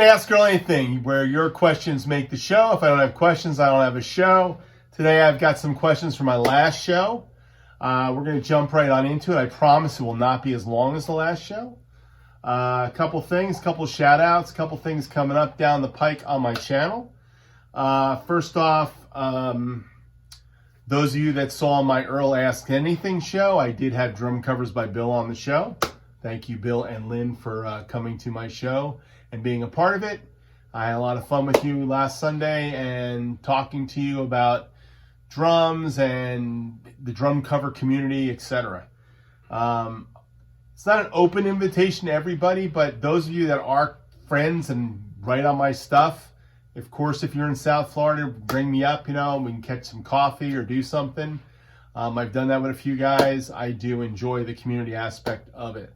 Welcome to Ask Earl Anything, where your questions make the show. If I don't have questions, I don't have a show. Today I've got some questions from my last show. We're going to jump right on into it. I promise it will not be as long as the last show. A couple things, couple shout outs, couple things coming up down the pike on my channel. First off, those of you that saw my Earl Ask Anything show, I did have drum covers by Bill on the show. Thank you, Bill and Lynn, for coming to my show and being a part of it. I had a lot of fun with you last Sunday and talking to you about drums and the drum cover community, etc. It's not an open invitation to everybody, but those of you that are friends and write on my stuff, of course, if you're in South Florida, bring me up, we can catch some coffee or do something. I've done that with a few guys. I do enjoy the community aspect of it.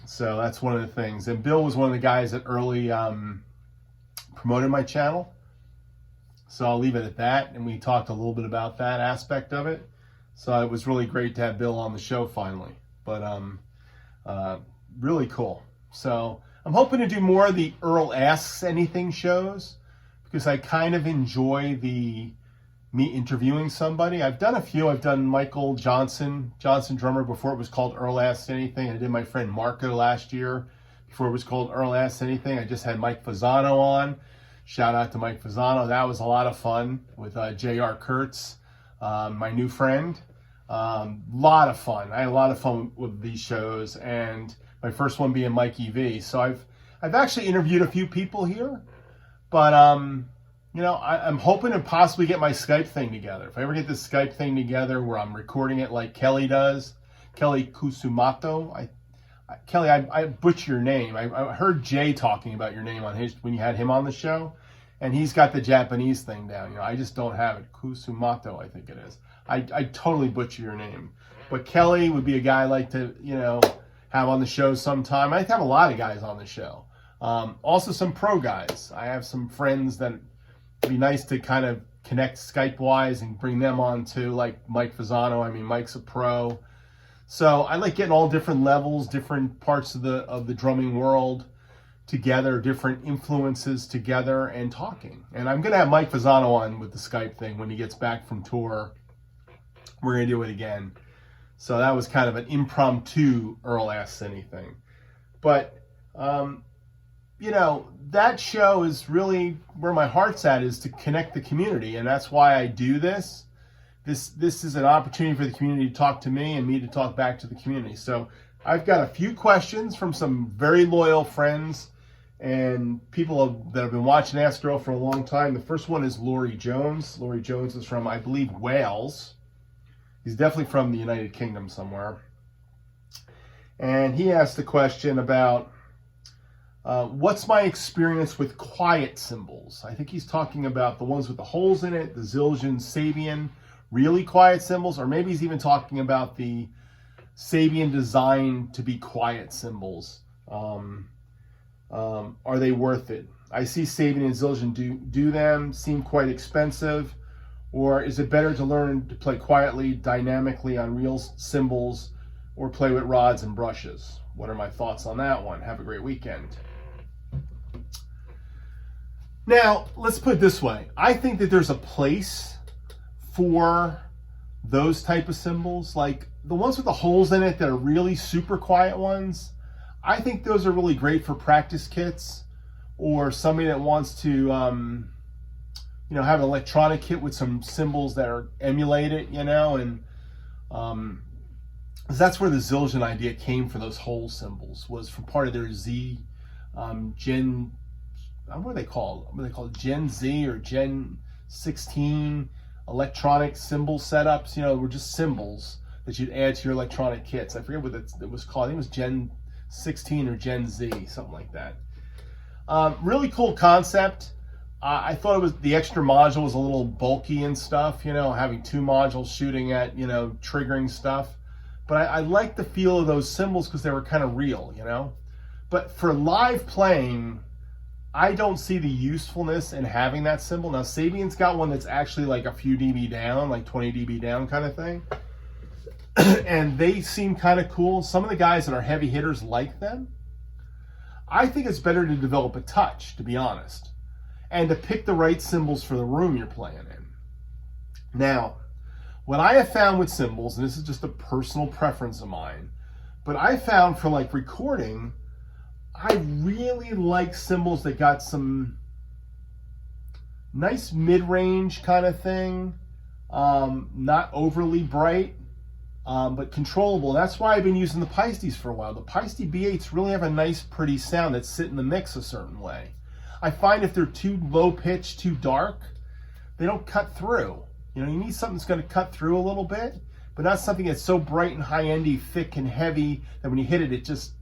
So that's one of the things. And Bill was one of the guys that early promoted my channel. So I'll leave it at that. And we talked a little bit about that aspect of it. So it was really great to have Bill on the show finally. But really cool. So I'm hoping to do more of the Earl Asks Anything shows, because I kind of enjoy me interviewing somebody. I've done a few. I've done Michael Johnson drummer, before it was called Earl Asks Anything. I did my friend Marco last year before it was called Earl Asks Anything. I just had Mike Fasano on. Shout out to Mike Fasano. That was a lot of fun with J.R. Kurtz, my new friend. Lot of fun. I had a lot of fun with these shows, and my first one being Mikey V. So I've actually interviewed a few people here, but I'm hoping to possibly get my Skype thing together. If I ever get this Skype thing together where I'm recording it like Kelly does, Kelly Kusumato. Kelly, I butcher your name. I heard Jay talking about your name when you had him on the show, and he's got the Japanese thing down. I just don't have it. Kusumato, I think it is. I totally butcher your name. But Kelly would be a guy I'd like to, have on the show sometime. I'd have a lot of guys on the show. Also some pro guys. I have some friends that it'd be nice to kind of connect Skype-wise and bring them on too, like Mike Fasano. Mike's a pro. So I like getting all different levels, different parts of the drumming world together, different influences together, and talking. And I'm going to have Mike Fasano on with the Skype thing when he gets back from tour. We're going to do it again. So that was kind of an impromptu Earl Asks Anything. But, that show is really where my heart's at, is to connect the community. And that's why I do this. This is an opportunity for the community to talk to me and me to talk back to the community. So I've got a few questions from some very loyal friends and people that have been watching Ask Earl for a long time. The first one is Laurie Jones. Laurie Jones is from, I believe, Wales. He's definitely from the United Kingdom somewhere. And he asked the question about what's my experience with quiet cymbals? I think he's talking about the ones with the holes in it, the Zildjian Cymbal, really quiet cymbals, or maybe he's even talking about the Cymbal designed to be quiet cymbals. Are they worth it? I see Cymbal and Zildjian do them, seem quite expensive. Or is it better to learn to play quietly, dynamically on real cymbals, or play with rods and brushes? What are my thoughts on that one? Have a great weekend. Now, let's put it this way. I think that there's a place for those type of cymbals, like the ones with the holes in it that are really super quiet ones. I think those are really great for practice kits, or somebody that wants to have an electronic kit with some cymbals that are emulated, and that's where the Zildjian idea came for those hole cymbals, was from part of their Gen, what are they called? What are they called? Gen Z or Gen 16 electronic cymbal setups, were just cymbals that you'd add to your electronic kits. I forget what it was called. I think it was Gen 16 or Gen Z, something like that. Really cool concept. I thought it was, the extra module was a little bulky and stuff, having two modules shooting at, triggering stuff. But I liked the feel of those cymbals because they were kind of real, But for live playing, I don't see the usefulness in having that cymbal. Now, Sabian's got one that's actually like a few dB down, like 20 dB down kind of thing. And they seem kind of cool. Some of the guys that are heavy hitters like them. I think it's better to develop a touch, to be honest, and to pick the right cymbals for the room you're playing in. Now, what I have found with cymbals, and this is just a personal preference of mine, but I found for like recording, I really like cymbals that got some nice mid-range kind of thing, not overly bright, but controllable. That's why I've been using the Paistes for a while. The Paiste B8s really have a nice, pretty sound that sit in the mix a certain way. I find if they're too low pitched, too dark, they don't cut through. You know, you need something that's going to cut through a little bit, but not something that's so bright and high-endy, thick and heavy that when you hit it, it just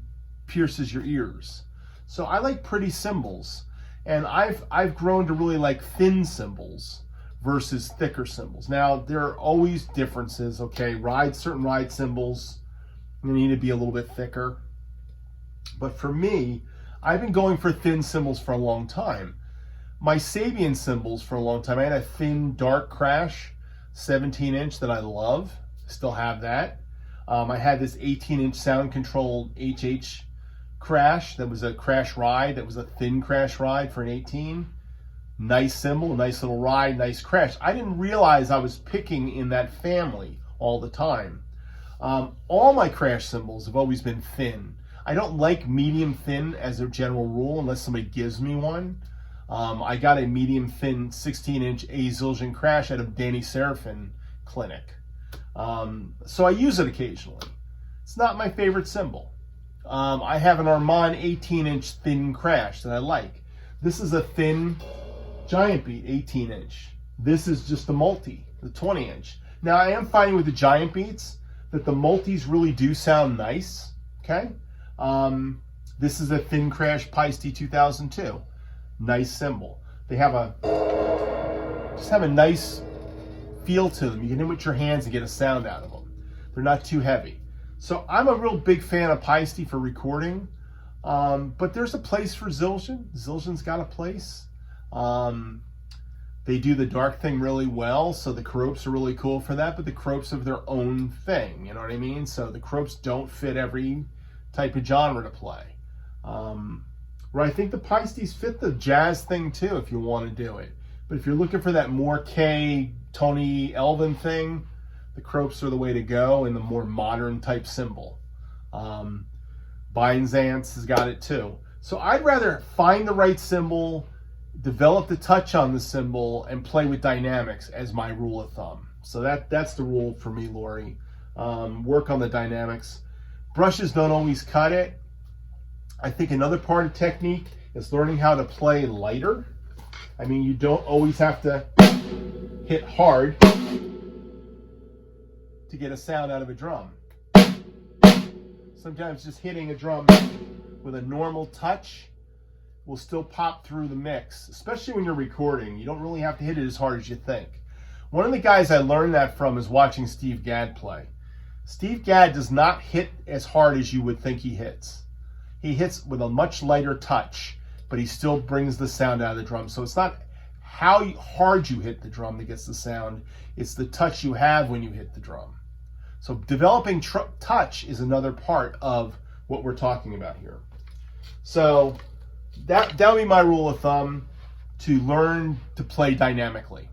pierces your ears. So I like pretty cymbals, and I've grown to really like thin cymbals versus thicker cymbals. Now, there are always differences, okay? Certain ride cymbals need to be a little bit thicker. But for me, I've been going for thin cymbals for a long time. My Sabian cymbals for a long time, I had a thin, dark crash, 17-inch that I love. Still have that. I had this 18-inch sound-controlled HH crash that was a crash ride. That was a thin crash ride for an 18. Nice cymbal, nice little ride, nice crash. I didn't realize I was picking in that family all the time. All my crash cymbals have always been thin. I don't like medium thin as a general rule unless somebody gives me one. I got a medium thin 16-inch Paiste Zildjian crash at a Danny Seraphin clinic. So I use it occasionally. It's not my favorite cymbal. I have an Armand 18-inch thin crash that I like. This is a thin Giant Beat 18-inch. This is just the multi, the 20-inch. Now I am finding with the Giant Beats that the multis really do sound nice, okay? This is a thin crash Paiste 2002. Nice cymbal. They have just have a nice feel to them. You can hit with your hands and get a sound out of them. They're not too heavy. So I'm a real big fan of Paiste for recording, but there's a place for Zildjian. Zildjian's got a place. They do the dark thing really well, so the Cropes are really cool for that, but the Cropes have their own thing, you know what I mean? So the Cropes don't fit every type of genre to play. Where I think the Paistes fit the jazz thing too, if you want to do it. But if you're looking for that more K, Tony Elvin thing, the Cropes are the way to go, and the more modern type cymbal. Byzance has got it too. So I'd rather find the right cymbal, develop the touch on the cymbal, and play with dynamics as my rule of thumb. So that's the rule for me, Lori. Work on the dynamics. Brushes don't always cut it. I think another part of technique is learning how to play lighter. I mean, you don't always have to hit hard to get a sound out of a drum. Sometimes just hitting a drum with a normal touch will still pop through the mix, especially when you're recording. You don't really have to hit it as hard as you think. One of the guys I learned that from is watching Steve Gadd play. Steve Gadd does not hit as hard as you would think he hits. He hits with a much lighter touch, but he still brings the sound out of the drum. So it's not how hard you hit the drum that gets the sound, it's the touch you have when you hit the drum. So developing touch is another part of what we're talking about here. So that would be my rule of thumb, to learn to play dynamically.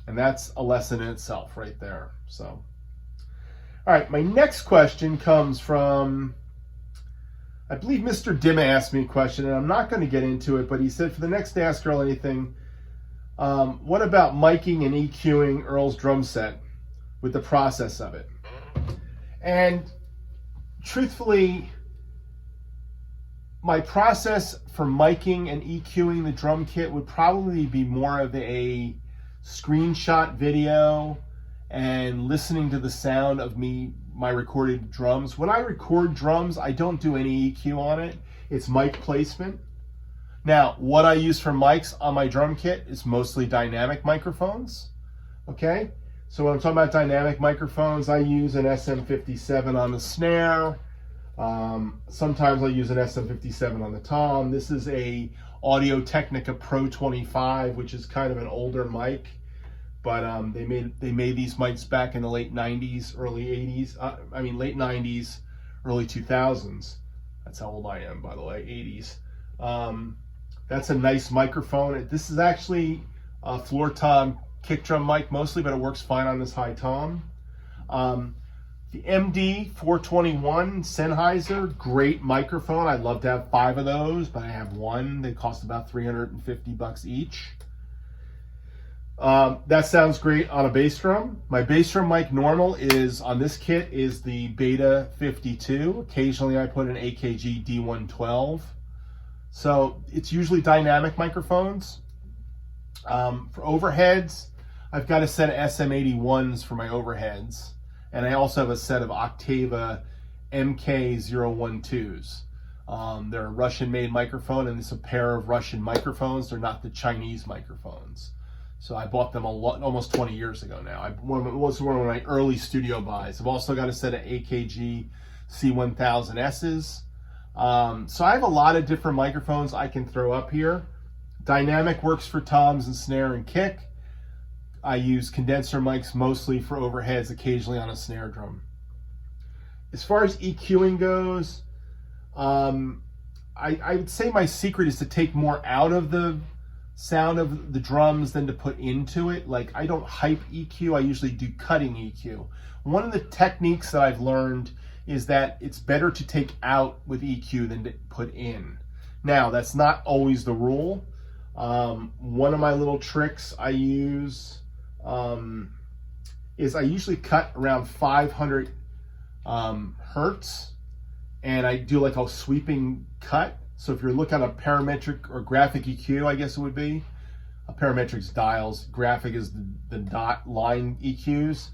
And that's a lesson in itself right there. So, all right, my next question comes from, I believe Mr. Dimma asked me a question, and I'm not going to get into it, but he said, for the next Ask Earl Anything, what about miking and EQing Earl's drum set with the process of it? And truthfully, my process for miking and EQing the drum kit would probably be more of a screenshot video and listening to the sound of my recorded drums. When I record drums, I don't do any EQ on it. It's mic placement. Now, what I use for mics on my drum kit is mostly dynamic microphones. Okay? So when I'm talking about dynamic microphones, I use an SM57 on the snare. Sometimes I use an SM57 on the tom. This is a Audio-Technica Pro 25, which is kind of an older mic, but they made these mics back in the late 90s, early 80s. Late 90s, early 2000s. That's how old I am, by the way, 80s. That's a nice microphone. This is actually a floor tom kick drum mic mostly, but it works fine on this high tom. The MD 421 Sennheiser, great microphone. I'd love to have 5 of those, but I have one. They cost about $350 each. That sounds great on a bass drum. My bass drum mic normal is on this kit is the Beta 52. Occasionally I put an AKG D112. So it's usually dynamic microphones. For overheads, I've got a set of SM81s for my overheads. And I also have a set of Octava MK012s. They're a Russian-made microphone, and it's a pair of Russian microphones. They're not the Chinese microphones. So I bought them almost 20 years ago now. It was one of my early studio buys. I've also got a set of AKG C1000Ss. So I have a lot of different microphones I can throw up here. Dynamic works for toms and snare and kick. I use condenser mics mostly for overheads, occasionally on a snare drum. As far as EQing goes, I would say my secret is to take more out of the sound of the drums than to put into it. Like, I don't hype EQ, I usually do cutting EQ. One of the techniques that I've learned is that it's better to take out with EQ than to put in. Now, that's not always the rule. One of my little tricks I use is I usually cut around 500 hertz, and I do like a sweeping cut. So if you're looking at a parametric or graphic EQ, I guess it would be. A parametric's dials, graphic is the dot line EQs.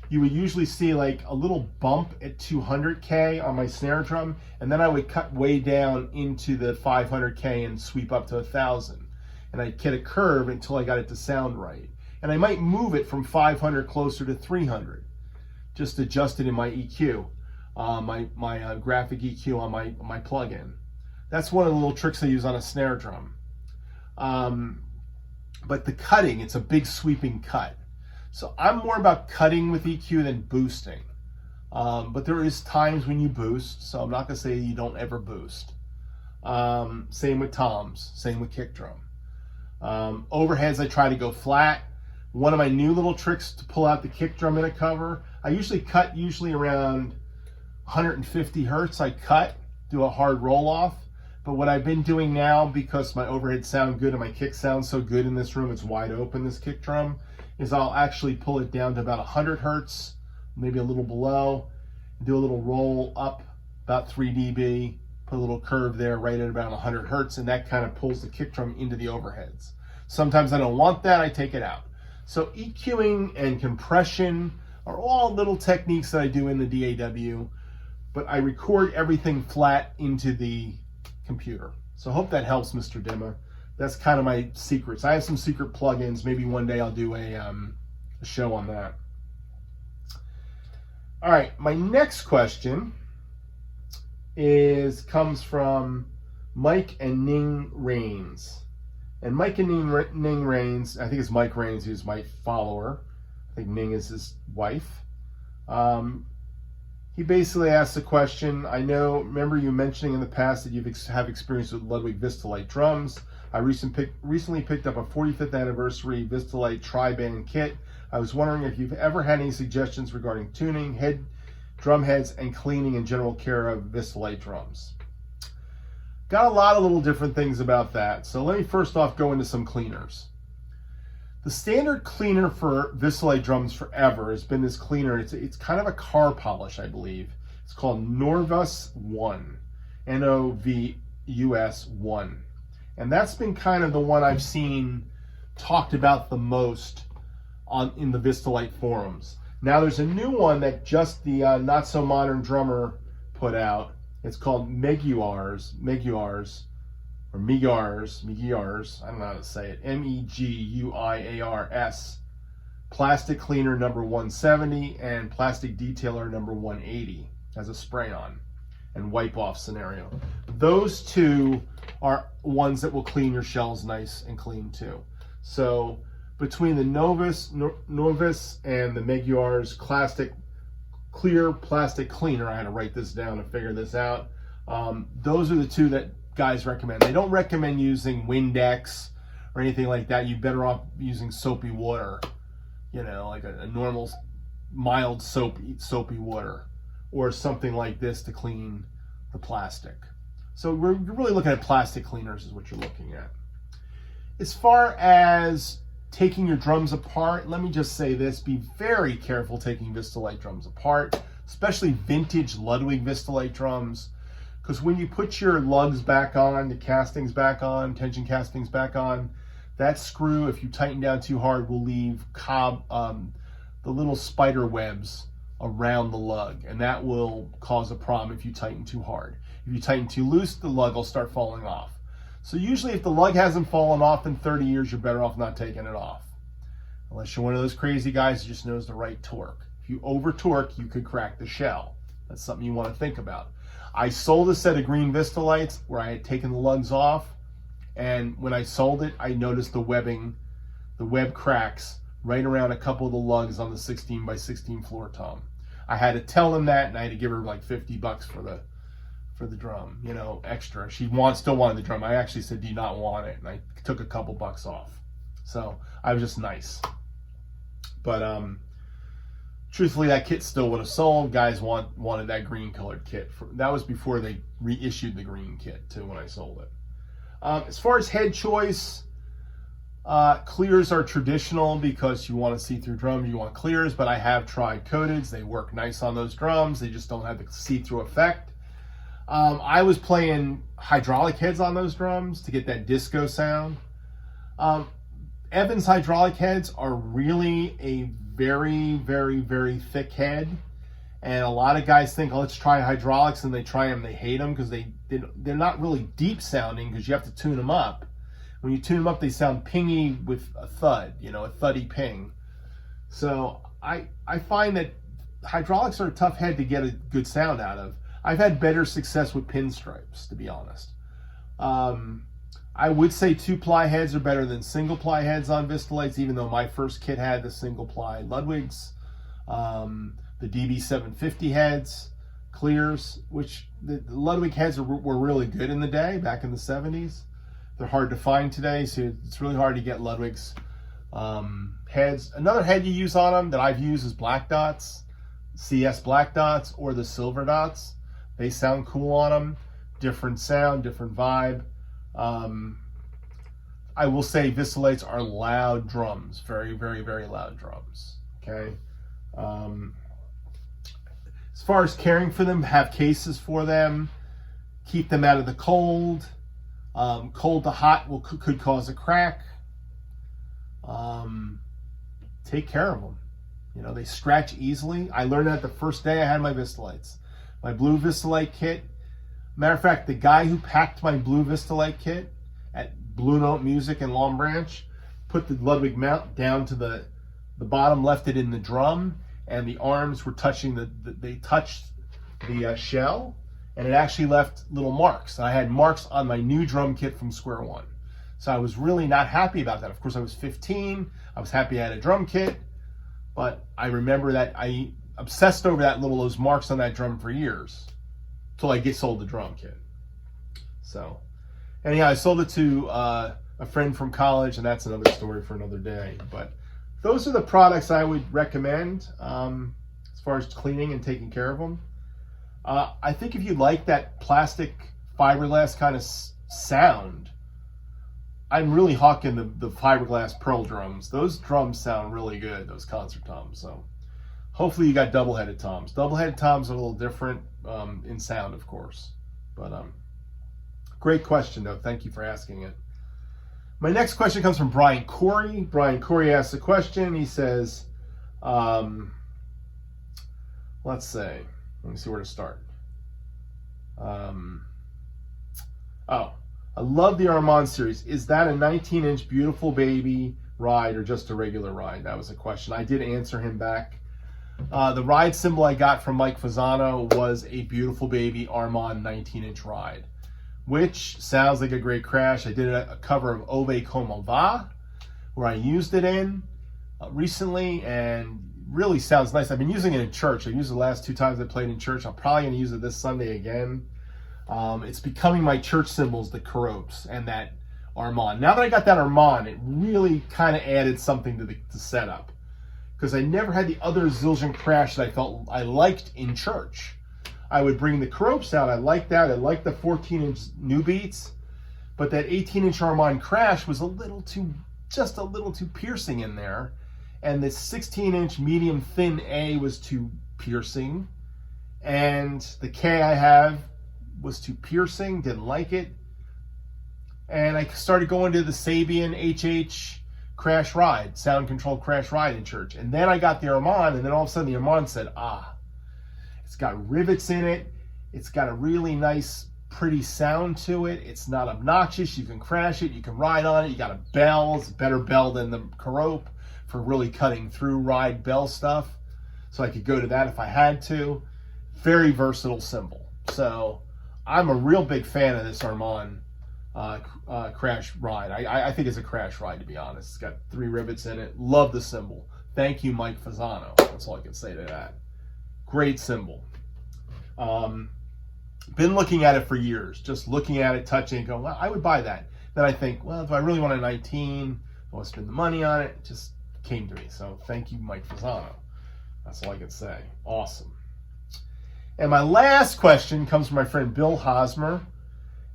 You would usually see like a little bump at 200K on my snare drum, and then I would cut way down into the 500K and sweep up to 1,000. And I'd get a curve until I got it to sound right. And I might move it from 500 closer to 300, just adjust it in my EQ, my graphic EQ on my plugin. That's one of the little tricks I use on a snare drum. But the cutting, it's a big sweeping cut. So I'm more about cutting with EQ than boosting. But there is times when you boost, so I'm not gonna say you don't ever boost. Same with toms, same with kick drum. Overheads, I try to go flat. One of my new little tricks to pull out the kick drum in a cover, I usually cut around 150 hertz. I cut, do a hard roll off. But what I've been doing now, because my overheads sound good and my kick sounds so good in this room, it's wide open, this kick drum, is I'll actually pull it down to about 100 hertz, maybe a little below, do a little roll up about 3 dB, put a little curve there right at about 100 hertz, and that kind of pulls the kick drum into the overheads. Sometimes I don't want that, I take it out. So EQing and compression are all little techniques that I do in the DAW, but I record everything flat into the computer. So I hope that helps, Mr. Dimma. That's kind of my secrets. I have some secret plugins. Maybe one day I'll do a show on that. All right, my next question comes from Mike and Ning Rains. And Mike and Ning Rains, I think it's Mike Rains who's my follower. I think Ning is his wife. He basically asked the question, remember you mentioning in the past that you have experience with Ludwig Vistalite drums. I recently picked up a 45th anniversary Vistalite tri-band kit. I was wondering if you've ever had any suggestions regarding tuning, drum heads, and cleaning and general care of Vistalite drums. Got a lot of little different things about that. So let me first off go into some cleaners. The standard cleaner for Vistalite drums forever has been this cleaner. It's kind of a car polish, I believe. It's called Norvus 1, Novus 1. And that's been kind of the one I've seen talked about the most in the Vistalite forums. Now there's a new one that just the Not So Modern Drummer put out. It's called Meguiars, or Meguiars, I don't know how to say it, Meguiars, plastic cleaner number 170 and plastic detailer number 180 as a spray-on and wipe-off scenario. Those two are ones that will clean your shells nice and clean too. So between the Novus and the Meguiars clear plastic cleaner, I had to write this down to figure this out. Those are the two that guys recommend. They don't recommend using Windex or anything like that. You're better off using soapy water, you know, like a normal mild soapy water, or something like this to clean the plastic. So you're really looking at plastic cleaners is what you're looking at. As far as taking your drums apart, let me just say this: be very careful taking Vistalite drums apart, especially vintage Ludwig Vistalite drums, because when you put your lugs back on, the castings back on, tension castings back on, that screw, if you tighten down too hard, will leave the little spider webs around the lug, and that will cause a problem if you tighten too hard. If you tighten too loose, the lug will start falling off. So usually if the lug hasn't fallen off in 30 years, you're better off not taking it off. Unless you're one of those crazy guys who just knows the right torque. If you over torque, you could crack the shell. That's something you want to think about. I sold a set of green Vistalites where I had taken the lugs off, and when I sold it, I noticed the webbing, the web cracks right around a couple of the lugs on the 16 by 16 floor tom. I had to tell them that, and I had to give her like $50 for the drum, you know, extra. She still wanted the drum. I actually said, do you not want it? And I took a couple bucks off. So I was just nice. But truthfully, that kit still would have sold. Guys wanted that green colored kit. That was before they reissued the green kit too when I sold it. As far as head choice, clears are traditional because you want to see through drums, you want clears, but I have tried coateds. They work nice on those drums. They just don't have the see-through effect. I was playing hydraulic heads on those drums to get that disco sound. Evans hydraulic heads are really a very, very, very thick head. And a lot of guys think, oh, let's try hydraulics, and they try them, they hate them because they're not really deep sounding because you have to tune them up. When you tune them up, they sound pingy with a thud, you know, a thuddy ping. So I find that hydraulics are a tough head to get a good sound out of. I've had better success with pinstripes, to be honest. I would say 2-ply heads are better than single-ply heads on Vistalites, even though my first kit had the single-ply Ludwigs, the DB750 heads, clears, which the Ludwig heads were really good in the day, back in the 70s. They're hard to find today, so it's really hard to get Ludwig's heads. Another head you use on them that I've used is black dots, CS black dots, or the silver dots. They sound cool on them. Different sound, different vibe. I will say Vistalites are loud drums. Very, very, very loud drums. Okay. As far as caring for them, have cases for them. Keep them out of the cold. Cold to hot could cause a crack. Take care of them. You know, they scratch easily. I learned that the first day I had my Vistalites. My blue Vistalite kit. Matter of fact, the guy who packed my blue Vistalite kit at Blue Note Music in Long Branch put the Ludwig mount down to the bottom, left it in the drum, and the arms were touching they touched the shell, and it actually left little marks. I had marks on my new drum kit from square one. So I was really not happy about that. Of course, I was 15. I was happy I had a drum kit, but I remember that I obsessed over those marks on that drum for years till I sold the drum kit. So anyhow, I sold it to a friend from college, and that's another story for another day. But those are the products I would recommend as far as cleaning and taking care of them. I think if you like that plastic fiberglass kind of sound, I'm really hawking the fiberglass pearl drums. Those drums sound really good, those concert toms. So hopefully you got double-headed toms. Double-headed toms are a little different in sound, of course. But great question, though. Thank you for asking it. My next question comes from Brian Corey. Brian Corey asks a question. He says, let's see. Let me see where to start. I love the Armand series. Is that a 19-inch beautiful baby ride or just a regular ride? That was a question. I did answer him back. The ride cymbal I got from Mike Fasano was a beautiful baby Armand 19-inch ride, which sounds like a great crash. I did a cover of Ove Como Va, where I used it in recently, and really sounds nice. I've been using it in church. I used it the last 2 times I played in church. I'm probably going to use it this Sunday again. It's becoming my church cymbals, the Caropes and that Armand. Now that I got that Armand, it really kind of added something to the setup, because I never had the other Zildjian crash that I felt I liked in church. I would bring the Caropes out. I liked that. I liked the 14-inch new beats, but that 18-inch Armand crash was just a little too piercing in there, and the 16-inch medium thin A was too piercing, and the K I have was too piercing. Didn't like it. And I started going to the Sabian HH crash ride, sound controlled crash ride in church. And then I got the Armand, and then all of a sudden the Armand said, it's got rivets in it. It's got a really nice, pretty sound to it. It's not obnoxious. You can crash it. You can ride on it. You got a bell. It's a better bell than the Carope for really cutting through ride bell stuff. So I could go to that if I had to. Very versatile cymbal. So I'm a real big fan of this Armand crash ride. I think it's a crash ride, to be honest. It's got 3 rivets in it. Love the cymbal. Thank you, Mike Fasano. That's all I can say to that. Great cymbal. Been looking at it for years. Just looking at it, touching it, going, well, I would buy that. Then I think, well, do I really want a 19? I want to spend the money on it. It just came to me. So thank you, Mike Fasano. That's all I can say. Awesome. And my last question comes from my friend Bill Hosmer.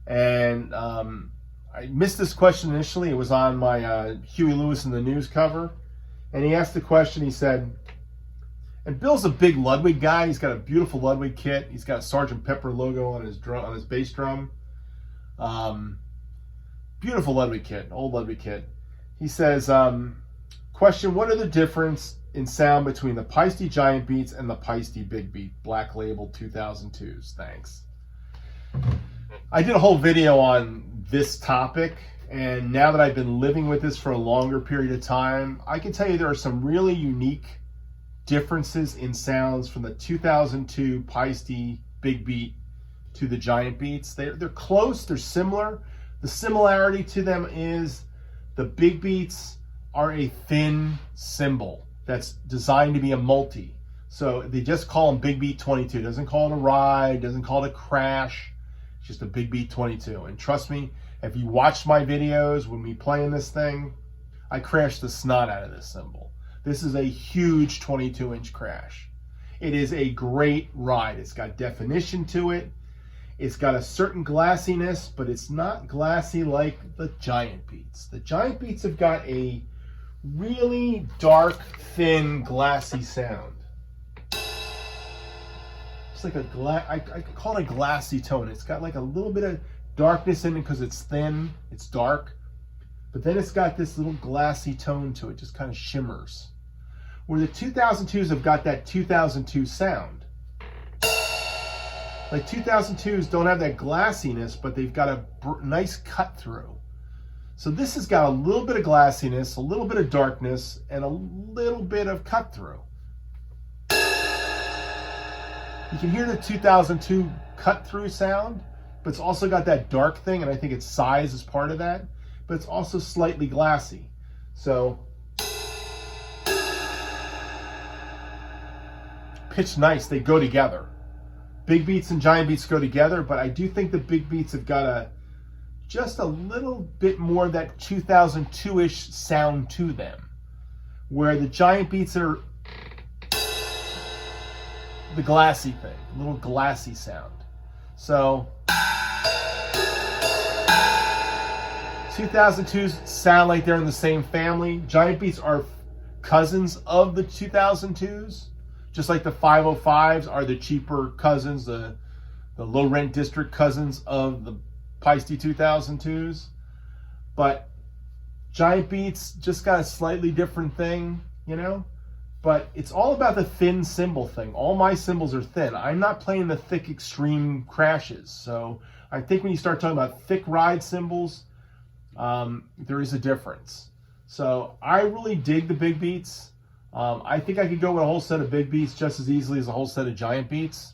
And I missed this question initially. It was on my Huey Lewis in the News cover. And he asked the question, he said, and Bill's a big Ludwig guy. He's got a beautiful Ludwig kit. He's got a Sgt. Pepper logo on his drum, on his bass drum. Beautiful Ludwig kit, old Ludwig kit. He says, question, what are the difference in sound between the Paiste Giant Beats and the Paiste Big Beat Black Label 2002s? Thanks. I did a whole video on this topic, and now that I've been living with this for a longer period of time, I can tell you there are some really unique differences in sounds from the 2002 Paiste Big Beat to the Giant Beats. They're close, they're similar. The similarity to them is the Big Beats are a thin cymbal that's designed to be a multi. So they just call them Big Beat 22. Doesn't call it a ride, doesn't call it a crash. It's just a Big Beat 22. And trust me, if you watched my videos when we playing this thing, I crashed the snot out of this cymbal. This is a huge 22-inch crash. It is a great ride. It's got definition to it. It's got a certain glassiness, but it's not glassy like the Giant Beats. The Giant Beats have got a really dark, thin, glassy sound. It's like I could call it a glassy tone. It's got like a little bit of darkness in it because it's thin, it's dark, but then it's got this little glassy tone to it, just kind of shimmers. Where the 2002s have got that 2002 sound. Like 2002s don't have that glassiness, but they've got a nice cut through. So this has got a little bit of glassiness, a little bit of darkness, and a little bit of cut through. You can hear the 2002 cut through sound, but it's also got that dark thing, and I think its size is part of that, but it's also slightly glassy. So pitch nice, they go together. Big Beats and Giant Beats go together, but I do think the Big Beats have got just a little bit more of that 2002-ish sound to them, where the Giant Beats are the glassy thing, a little glassy sound. So 2002s sound like they're in the same family. Giant Beats are cousins of the 2002s. Just like the 505s are the cheaper cousins, the low rent district cousins of the Paiste 2002s. But Giant Beats just got a slightly different thing, you know? But it's all about the thin cymbal thing. All my cymbals are thin. I'm not playing the thick extreme crashes. So I think when you start talking about thick ride cymbals, there is a difference. So I really dig the Big Beats. I think I could go with a whole set of Big Beats just as easily as a whole set of Giant Beats,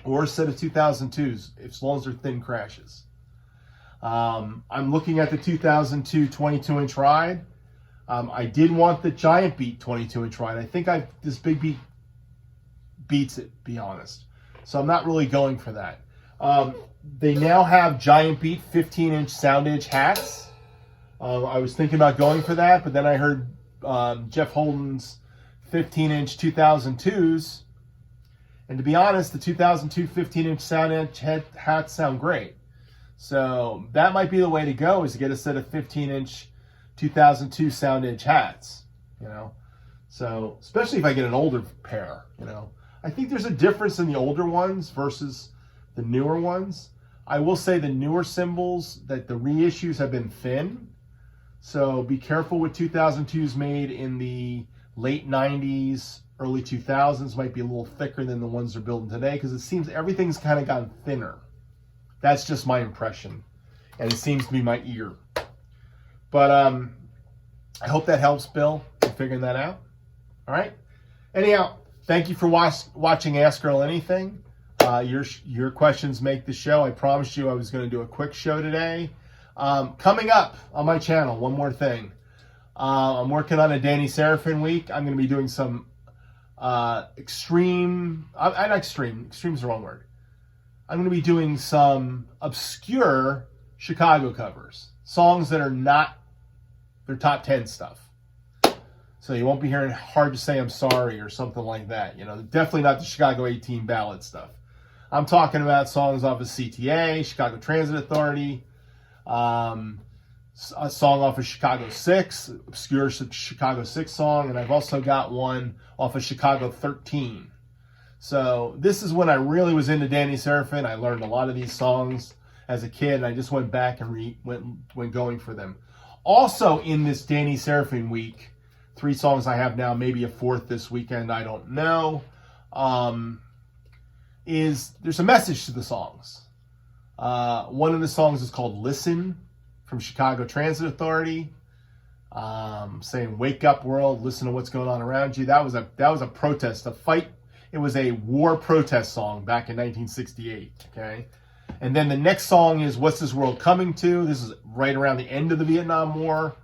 or a set of 2002s, as long as they're thin crashes. I'm looking at the 2002 22-inch ride. I did want the Giant Beat 22-inch ride. I think this Big Beat beats it, to be honest. So I'm not really going for that. They now have Giant Beat 15-inch sound edge hats. I was thinking about going for that, but then I heard Jeff Holden's 15-inch 2002s. And to be honest, the 2002 15-inch sound edge hats sound great. So that might be the way to go, is to get a set of 15-inch 2002 sound edge hats, you know. So especially if I get an older pair, you know. I think there's a difference in the older ones versus the newer ones. I will say the newer cymbals, that the reissues have been thin. So be careful with 2002s made in the late 90s, early 2000s. Might be a little thicker than the ones they're building today, because it seems everything's kind of gotten thinner. That's just my impression, and it seems to be my ear. But I hope that helps, Bill, in figuring that out. All right? Anyhow, thank you for watching Ask Earl Anything. Your questions make the show. I promised you I was going to do a quick show today. Coming up on my channel, one more thing. I'm working on a Danny Seraphin week. I'm going to be doing some extreme's the wrong word. I'm going to be doing some obscure Chicago covers. Songs that are not their top 10 stuff. So you won't be hearing Hard to Say I'm Sorry or something like that. You know, definitely not the Chicago 18 ballad stuff. I'm talking about songs off of CTA, Chicago Transit Authority, a song off of Chicago 6, obscure Chicago 6 song, and I've also got one off of Chicago 13. So this is when I really was into Danny Seraphin. I learned a lot of these songs as a kid, and I just went back and went going for them. Also in this Danny Seraphin week, 3 songs I have now, maybe a 4th this weekend, I don't know, there's a message to the songs. One of the songs is called Listen, from Chicago Transit Authority, saying, wake up world, listen to what's going on around you. That was a protest, a fight. It was a war protest song back in 1968, okay? And then the next song is What's This World Coming To? This is right around the end of the Vietnam War,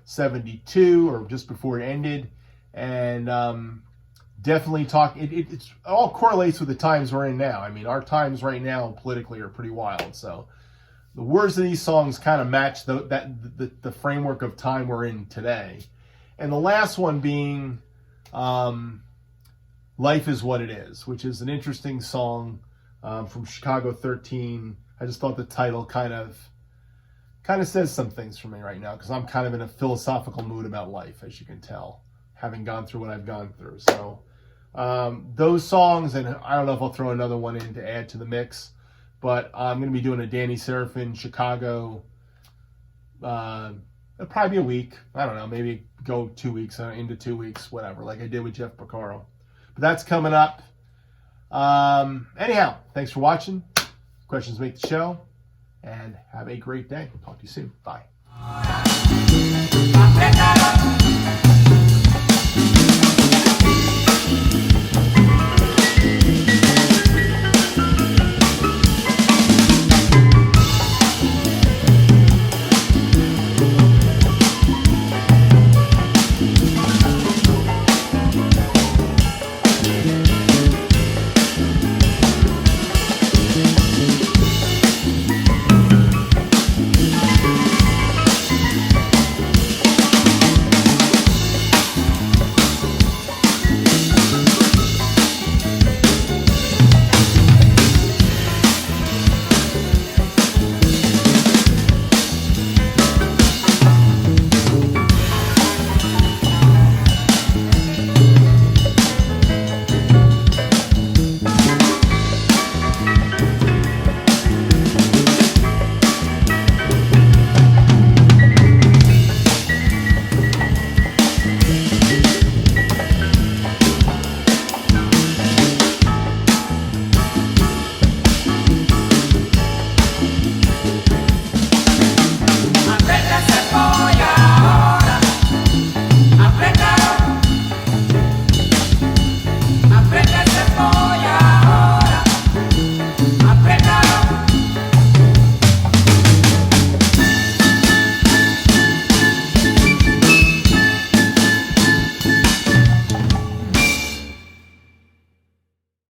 72, or just before it ended. And definitely it all correlates with the times we're in now. I mean, our times right now politically are pretty wild. So the words of these songs kind of match the framework of time we're in today. And the last one being Life Is What It Is, which is an interesting song from Chicago 13. I just thought the title kind of says some things for me right now, because I'm kind of in a philosophical mood about life, as you can tell, having gone through what I've gone through. So those songs, and I don't know if I'll throw another one in to add to the mix, but I'm going to be doing a Danny Seraphin Chicago, it'll probably be a week. I don't know, maybe go 2 weeks, into 2 weeks, whatever, like I did with Jeff Porcaro. But that's coming up. Anyhow, thanks for watching. Questions make the show. And have a great day. Talk to you soon. Bye.